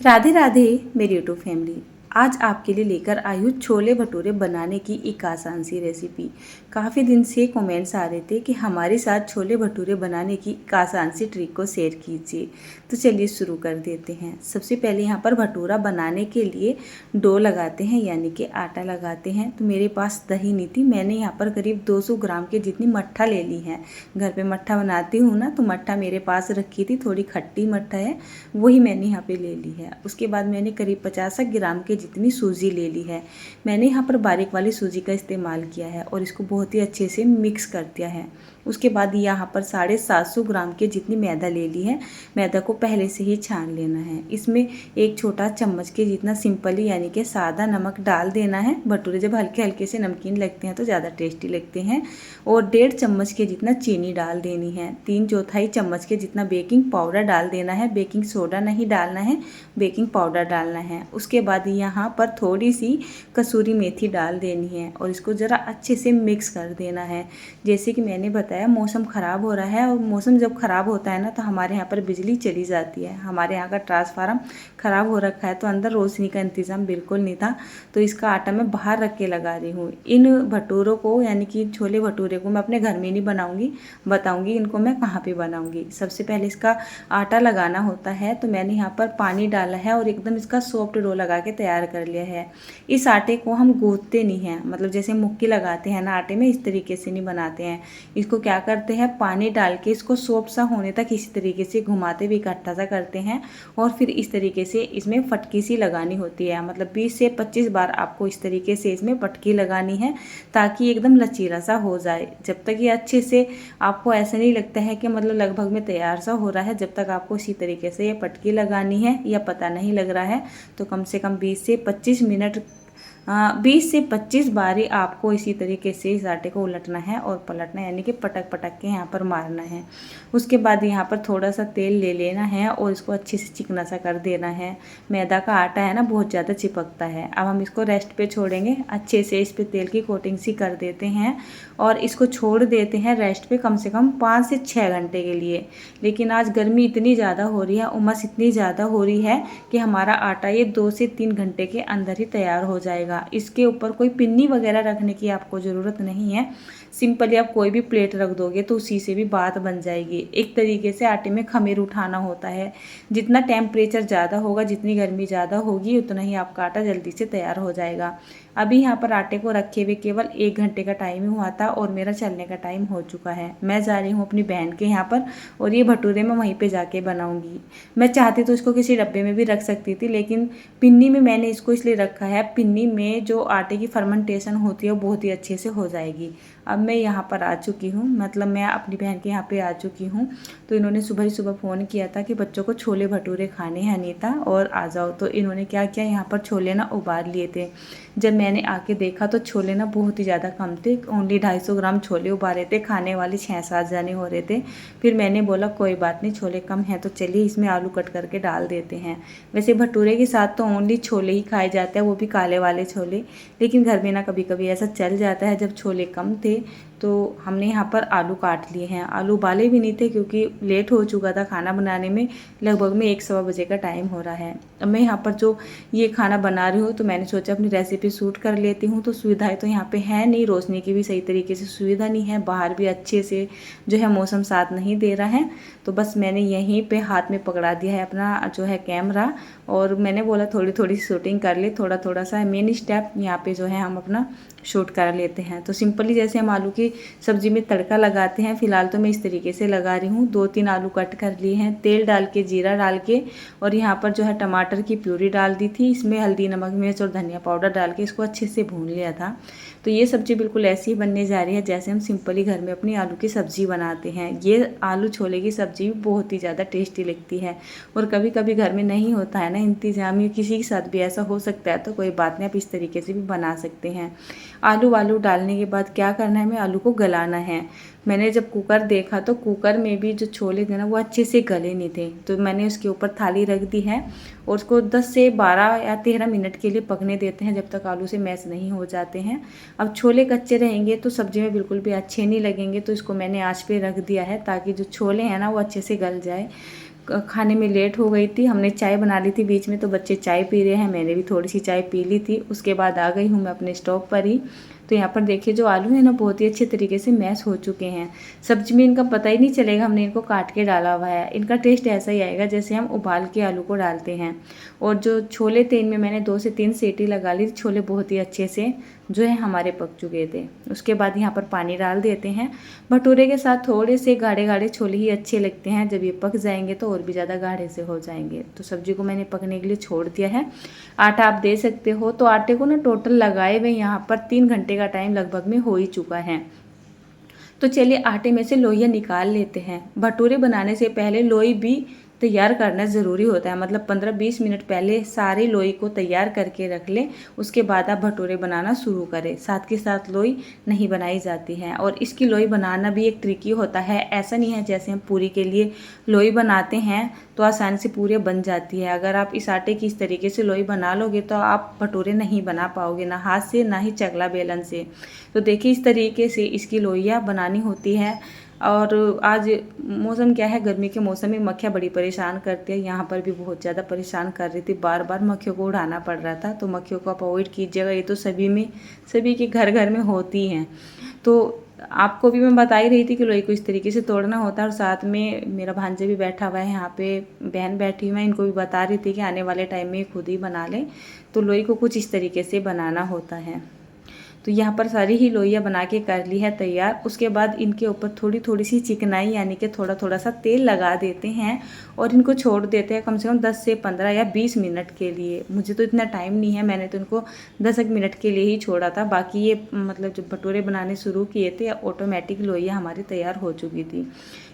राधे राधे मेरी YouTube family. आज आपके लिए लेकर आई हूँ छोले भटूरे बनाने की एक आसान सी रेसिपी। काफ़ी दिन से कमेंट्स आ रहे थे कि हमारे साथ छोले भटूरे बनाने की एक आसान सी ट्रिक को शेयर कीजिए। तो चलिए शुरू कर देते हैं। सबसे पहले यहाँ पर भटूरा बनाने के लिए डो लगाते हैं, यानी कि आटा लगाते हैं। तो मेरे पास दही नहीं थी, मैंने यहाँ पर करीब 200 ग्राम के जितनी मट्ठा ले ली है। घर पे मट्ठा बनाती हूँ ना, तो मट्ठा मेरे पास रखी थी, थोड़ी खट्टी मट्ठा है, वही मैंने यहाँ पे ले ली है। उसके बाद मैंने करीब 50 ग्राम के जितनी सूजी ले ली है। मैंने यहाँ पर बारीक वाली सूजी का इस्तेमाल किया है और इसको बहुत ही अच्छे से मिक्स कर दिया है। उसके बाद यहाँ पर 750 ग्राम के जितनी मैदा ले ली है। मैदा को पहले से ही छान लेना है। इसमें एक छोटा चम्मच के जितना सिंपली यानी कि सादा नमक डाल देना है। भटूरे जब हल्के हल्के से नमकीन लगते हैं तो ज़्यादा टेस्टी लगते हैं। और 1.5 चम्मच के जितना चीनी डाल देनी है। 3/4 चम्मच के जितना बेकिंग पाउडर डाल देना है। बेकिंग सोडा नहीं डालना है, बेकिंग पाउडर डालना है। उसके बाद यहाँ पर थोड़ी सी कसूरी मेथी डाल देनी है और इसको ज़रा अच्छे से मिक्स कर देना है। जैसे कि मैंने बताया, मौसम ख़राब हो रहा है और मौसम जब ख़राब होता है ना, तो हमारे यहाँ पर बिजली चली जाती है। हमारे यहाँ का ट्रांसफार्मर ख़राब हो रखा है, तो अंदर रोशनी का इंतज़ाम बिल्कुल नहीं था। तो इसका आटा मैं बाहर रख के लगा रही हूँ। इन भटूरों को यानी कि छोले भटूरे को मैं अपने घर में नहीं बनाऊँगी, बताऊँगी इनको मैं कहाँ पर बनाऊँगी। सबसे पहले इसका आटा लगाना होता है। तो मैंने यहाँ पर पानी डाला है और एकदम इसका सॉफ्ट डो लगा के तैयार कर लिया है। इस आटे को हम गूंथते नहीं हैं, मतलब जैसे मुक्की लगाते हैं ना आटे में, इस तरीके से नहीं बनाते हैं। इसको क्या करते हैं, पानी डाल के इसको सॉफ्ट सा होने तक इसी तरीके से घुमाते हुए इकट्ठा सा करते हैं। और फिर इस तरीके से इसमें फटकी सी लगानी होती है, मतलब 20 से 25 बार आपको इस तरीके से इसमें पटकी लगानी है, ताकि एकदम लचीला सा हो जाए। जब तक ये अच्छे से आपको ऐसा नहीं लगता है कि मतलब लगभग में तैयार सा हो रहा है, जब तक आपको इसी तरीके से ये पटकी लगानी है या पता नहीं लग रहा है, तो कम से कम 20 से 25 मिनट 20 से 25 बारी आपको इसी तरीके से इस आटे को उलटना है और पलटना है, यानी कि पटक पटक के यहाँ पर मारना है। उसके बाद यहाँ पर थोड़ा सा तेल ले लेना है और इसको अच्छे से चिकना सा कर देना है। मैदा का आटा है ना, बहुत ज़्यादा चिपकता है। अब हम इसको रेस्ट पे छोड़ेंगे, अच्छे से इस पर तेल की कोटिंग सी कर देते हैं और इसको छोड़ देते हैं रेस्ट पे कम से कम 5 से 6 घंटे के लिए। लेकिन आज गर्मी इतनी ज़्यादा हो रही है, उमस इतनी ज़्यादा हो रही है कि हमारा आटा ये 2 से 3 घंटे के अंदर ही तैयार हो जाएगा। इसके ऊपर कोई पिन्नी वगैरह रखने की आपको ज़रूरत नहीं है। सिंपली आप कोई भी प्लेट रख दोगे तो उसी से भी बात बन जाएगी। एक तरीके से आटे में खमीर उठाना होता है। जितना टेम्परेचर ज़्यादा होगा, जितनी गर्मी ज़्यादा होगी, उतना ही आपका आटा जल्दी से तैयार हो जाएगा। अभी यहाँ पर आटे को रखे हुए केवल 1 घंटे का टाइम ही हुआ था और मेरा चलने का टाइम हो चुका है। मैं जा रही हूँ अपनी बहन के यहाँ पर और ये भटूरे मैं वहीं पे जाके बनाऊँगी। मैं चाहती तो इसको किसी डब्बे में भी रख सकती थी, लेकिन पिन्नी में मैंने इसको इसलिए रखा है, पिन्नी में जो आटे की फर्मेंटेशन होती है वो बहुत ही अच्छे से हो जाएगी। अब मैं यहाँ पर आ चुकी हूँ, मतलब मैं अपनी बहन के यहाँ पे आ चुकी हूँ। तो इन्होंने सुबह ही सुबह फ़ोन किया था कि बच्चों को छोले भटूरे खाने हैं अनीता, और आ जाओ। तो इन्होंने क्या किया, यहाँ पर छोले ना उबाल लिए थे। जब मैंने आके देखा तो छोले ना बहुत ही ज़्यादा कम थे, ओनली 250 ग्राम छोले उबाले थे। खाने वाले 6-7 जने हो रहे थे। फिर मैंने बोला कोई बात नहीं, छोले कम हैं तो चलिए इसमें आलू कट करके डाल देते हैं। वैसे भटूरे के साथ तो ओनली छोले ही खाए जाते हैं, वो भी काले वाले छोले। लेकिन घर में ना कभी कभी ऐसा चल जाता है, जब छोले कम थे तो हमने यहाँ पर आलू काट लिए हैं। आलू उबाले भी नहीं थे क्योंकि लेट हो चुका था खाना बनाने में, लगभग में 1-1:15 बजे का टाइम हो रहा है। अब मैं यहाँ पर जो ये खाना बना रही हूँ तो मैंने सोचा अपनी रेसिपी शूट कर लेती हूँ। तो सुविधाएं तो यहाँ पे है नहीं, रोशनी की भी सही तरीके से सुविधा नहीं है, बाहर भी अच्छे से जो है मौसम साथ नहीं दे रहा है। तो बस मैंने यहीं पे हाथ में पकड़ा दिया है अपना जो है कैमरा, और मैंने बोला थोड़ी थोड़ी शूटिंग कर ले, थोड़ा थोड़ा सा मेन स्टेप यहाँ पे जो है हम अपना शूट कर लेते हैं। तो सिंपली जैसे हम आलू की सब्ज़ी में तड़का लगाते हैं, फ़िलहाल तो मैं इस तरीके से लगा रही हूँ। 2-3 आलू कट कर लिए हैं, तेल डाल के, जीरा डाल के, और यहाँ पर जो है टमाटर की प्यूरी डाल दी थी। इसमें हल्दी, नमक, मिर्च और धनिया पाउडर डाल के इसको अच्छे से भून लिया था। तो ये सब्ज़ी बिल्कुल ऐसी ही बनने जा रही है जैसे हम सिंपली घर में अपनी आलू की सब्ज़ी बनाते हैं। ये आलू छोले की सब्ज़ी बहुत ही ज़्यादा टेस्टी लगती है। और कभी कभी घर में नहीं होता है ना इंतज़ाम, या किसी के साथ भी ऐसा हो सकता है, तो कोई बात नहीं, आप इस तरीके से भी बना सकते हैं। आलू डालने के बाद क्या करना है, हमें आलू को गलाना है। मैंने जब कुकर देखा तो कुकर में भी जो छोले थे ना वो अच्छे से गले नहीं थे, तो मैंने उसके ऊपर थाली रख दी है और उसको 10 से 12 या 13 मिनट के लिए पकने देते हैं, जब तक आलू से मैश नहीं हो जाते हैं। अब छोले कच्चे रहेंगे तो सब्ज़ी में बिल्कुल भी अच्छे नहीं लगेंगे, तो इसको मैंने आँच पे रख दिया है ताकि जो छोले हैं ना वो अच्छे से गल जाए। खाने में लेट हो गई थी। हमने चाय बना ली थी बीच में, तो बच्चे चाय पी रहे हैं, मैंने भी थोड़ी सी चाय पी ली थी। उसके बाद आ गई हूँ मैं अपने स्टोव पर ही। तो यहाँ पर देखिए जो आलू है ना बहुत ही अच्छे तरीके से मैश हो चुके हैं। सब्जी में इनका पता ही नहीं चलेगा हमने इनको काट के डाला हुआ है। इनका टेस्ट ऐसा ही आएगा जैसे हम उबाल के आलू को डालते हैं। और जो छोले थे इनमें मैंने 2 से 3 सीटी लगा ली। छोले बहुत ही अच्छे से जो है हमारे पक चुके थे। उसके बाद यहाँ पर पानी डाल देते हैं। भटूरे के साथ थोड़े से गाढ़े गाढ़े छोले ही अच्छे लगते हैं, जब ये पक जाएंगे तो और भी ज़्यादा गाढ़े से हो जाएंगे। तो सब्जी को मैंने पकने के लिए छोड़ दिया है। आटा आप दे सकते हो। तो आटे को ना टोटल लगाए हुए यहाँ पर 3 घंटे का टाइम लगभग में हो ही चुका है। तो चलिए आटे में से लोइयाँ निकाल लेते हैं। भटूरे बनाने से पहले लोई भी तैयार करना ज़रूरी होता है, मतलब 15-20 मिनट पहले सारी लोई को तैयार करके रख लें। उसके बाद आप भटूरे बनाना शुरू करें। साथ के साथ लोई नहीं बनाई जाती है, और इसकी लोई बनाना भी एक ट्रिकी होता है। ऐसा नहीं है जैसे हम पूरी के लिए लोई बनाते हैं तो आसानी से पूरी बन जाती है। अगर आप इस आटे की इस तरीके से लोई बना लोगे तो आप भटूरे नहीं बना पाओगे, ना हाथ से ना ही चकला बेलन से। तो देखिए इस तरीके से इसकी लोइयाँ बनानी होती है। और आज मौसम क्या है, गर्मी के मौसम में मक्खियाँ बड़ी परेशान करती है। यहाँ पर भी बहुत ज़्यादा परेशान कर रही थी, बार बार मक्खियों को उड़ाना पड़ रहा था। तो मक्खियों को आप अवॉइड कीजिएगा, ये तो सभी के घर घर में होती हैं। तो आपको भी मैं बता ही रही थी कि लोई को इस तरीके से तोड़ना होता है। और साथ में मेरा भांजा भी बैठा हुआ है यहाँ पे, बहन बैठी हुई है, इनको भी बता रही थी कि आने वाले टाइम में खुद ही बना लें। तो लोई को कुछ इस तरीके से बनाना होता है। तो यहाँ पर सारी ही लोइयाँ बना के कर ली है तैयार। उसके बाद इनके ऊपर थोड़ी थोड़ी सी चिकनाई यानी कि थोड़ा थोड़ा सा तेल लगा देते हैं और इनको छोड़ देते हैं कम से कम 10 से 15 या 20 मिनट के लिए। मुझे तो इतना टाइम नहीं है, मैंने तो इनको 10 मिनट के लिए ही छोड़ा था। बाकी ये मतलब जब भटूरे बनाने शुरू किए थे ऑटोमेटिक लोइयाँ हमारी तैयार हो चुकी थी।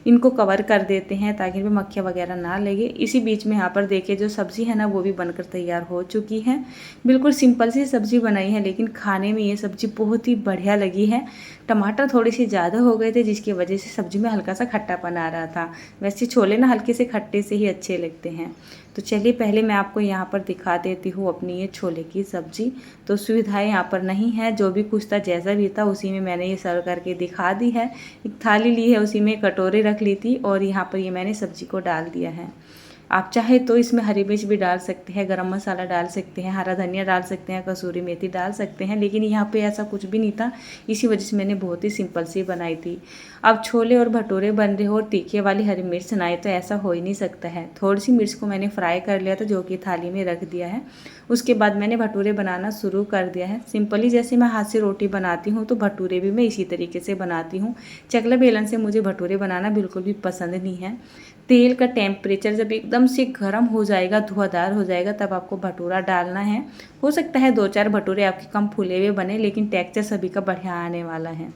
इनको कवर कर देते हैं ताकि इनमें मक्खियाँ वगैरह ना लगे। इसी बीच में यहाँ पर देखिए जो सब्ज़ी है ना वो भी बनकर तैयार हो चुकी है। बिल्कुल सिंपल सी सब्ज़ी बनाई है, लेकिन खाने में ये सब्ज़ी बहुत ही बढ़िया लगी है। टमाटर थोड़े से ज़्यादा हो गए थे जिसकी वजह से सब्ज़ी में हल्का सा खट्टापन आ रहा था। वैसे छोले ना हल्के से खट्टे से ही अच्छे लगते हैं। तो चलिए पहले मैं आपको यहाँ पर दिखा देती हूँ अपनी ये छोले की सब्ज़ी। तो सुविधाएं यहाँ पर नहीं है, जो भी कुछ था जैसा भी था उसी में मैंने ये सर्व करके दिखा दी है। एक थाली ली है, उसी में कटोरे रख ली थी और यहाँ पर ये मैंने सब्ज़ी को डाल दिया है। आप चाहे तो इसमें हरी मिर्च भी डाल सकते हैं, गरम मसाला डाल सकते हैं, हरा धनिया डाल सकते हैं, कसूरी मेथी डाल सकते हैं, लेकिन यहाँ पे ऐसा कुछ भी नहीं था। इसी वजह से मैंने बहुत ही सिंपल सी बनाई थी। अब छोले और भटूरे बन रहे हो और तीखे वाली हरी मिर्च ना आए तो ऐसा हो ही नहीं सकता है। थोड़ी सी मिर्च को मैंने फ्राई कर लिया था जो कि थाली में रख दिया है। उसके बाद मैंने भटूरे बनाना शुरू कर दिया है। सिंपली जैसे मैं हाथ से रोटी बनाती हूँ तो भटूरे भी मैं इसी तरीके से बनाती हूँ। चकला बेलन से मुझे भटूरे बनाना बिल्कुल भी पसंद नहीं है। तेल का टेम्परेचर जब एकदम से गर्म हो जाएगा, धुआंधार हो जाएगा, तब आपको भटूरा डालना है। हो सकता है 2-4 भटूरे आपके कम फूले हुए बने, लेकिन टेक्सचर सभी का बढ़िया आने वाला है।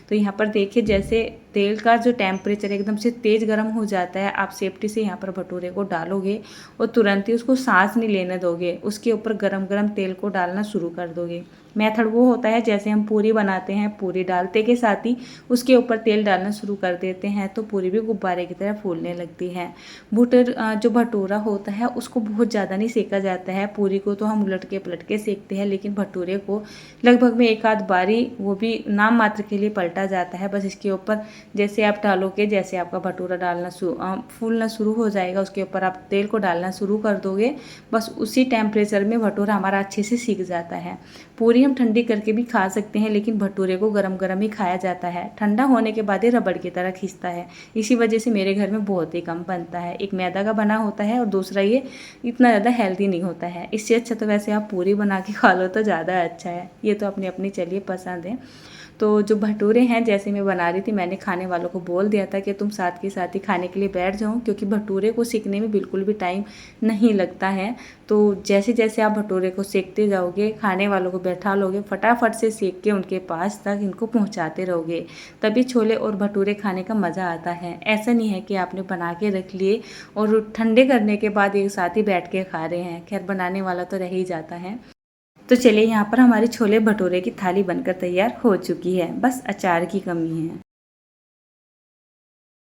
तो यहाँ पर देखिए जैसे तेल का जो टेम्परेचर एकदम से तेज़ गर्म हो जाता है, आप सेफ्टी से यहाँ पर भटूरे को डालोगे और तुरंत ही उसको सांस नहीं लेने दोगे, उसके ऊपर गरम गरम तेल को डालना शुरू कर दोगे। मेथड वो होता है जैसे हम पूरी बनाते हैं, पूरी डालते के साथ ही उसके ऊपर तेल डालना शुरू कर देते हैं तो पूरी भी गुब्बारे की तरह फूलने लगती है। जो भटूरा होता है उसको बहुत ज़्यादा नहीं सेका जाता है। पूरी को तो हम उलट के सेकते हैं, लेकिन भटूरे को लगभग में एक आध बारी, वो भी नाम मात्र के लिए पलटा जाता है। बस इसके ऊपर जैसे आप डालोगे, जैसे आपका भटूरा फूलना शुरू हो जाएगा, उसके ऊपर आप तेल को डालना शुरू कर दोगे, बस उसी टेम्परेचर में भटूरा हमारा अच्छे से सीख जाता है। पूरी हम ठंडी करके भी खा सकते हैं, लेकिन भटूरे को गरम गरम ही खाया जाता है। ठंडा होने के बाद ये रबड़ की तरह खिंचता है। इसी वजह से मेरे घर में बहुत ही कम बनता है। एक मैदा का बना होता है और दूसरा ये इतना ज़्यादा हेल्दी नहीं होता है। इससे अच्छा तो वैसे आप पूरी बना के खा लो तो ज़्यादा अच्छा है। ये तो अपनी अपनी चलिए पसंद है। तो जो भटूरे हैं जैसे मैं बना रही थी, मैंने खाने वालों को बोल दिया था कि तुम साथ के साथ ही खाने के लिए बैठ जाओ, क्योंकि भटूरे को सेकने में बिल्कुल भी टाइम नहीं लगता है। तो जैसे जैसे आप भटूरे को सेकते जाओगे, खाने वालों को बैठा लोगे, फटाफट से सेक के उनके पास तक इनको पहुंचाते रहोगे, तभी छोले और भटूरे खाने का मज़ा आता है। ऐसा नहीं है कि आपने बना के रख लिए और ठंडे करने के बाद एक साथ ही बैठ के खा रहे हैं। खैर बनाने वाला तो रह ही जाता है। तो चलिए यहाँ पर हमारी छोले भटूरे की थाली बनकर तैयार हो चुकी है, बस अचार की कमी है।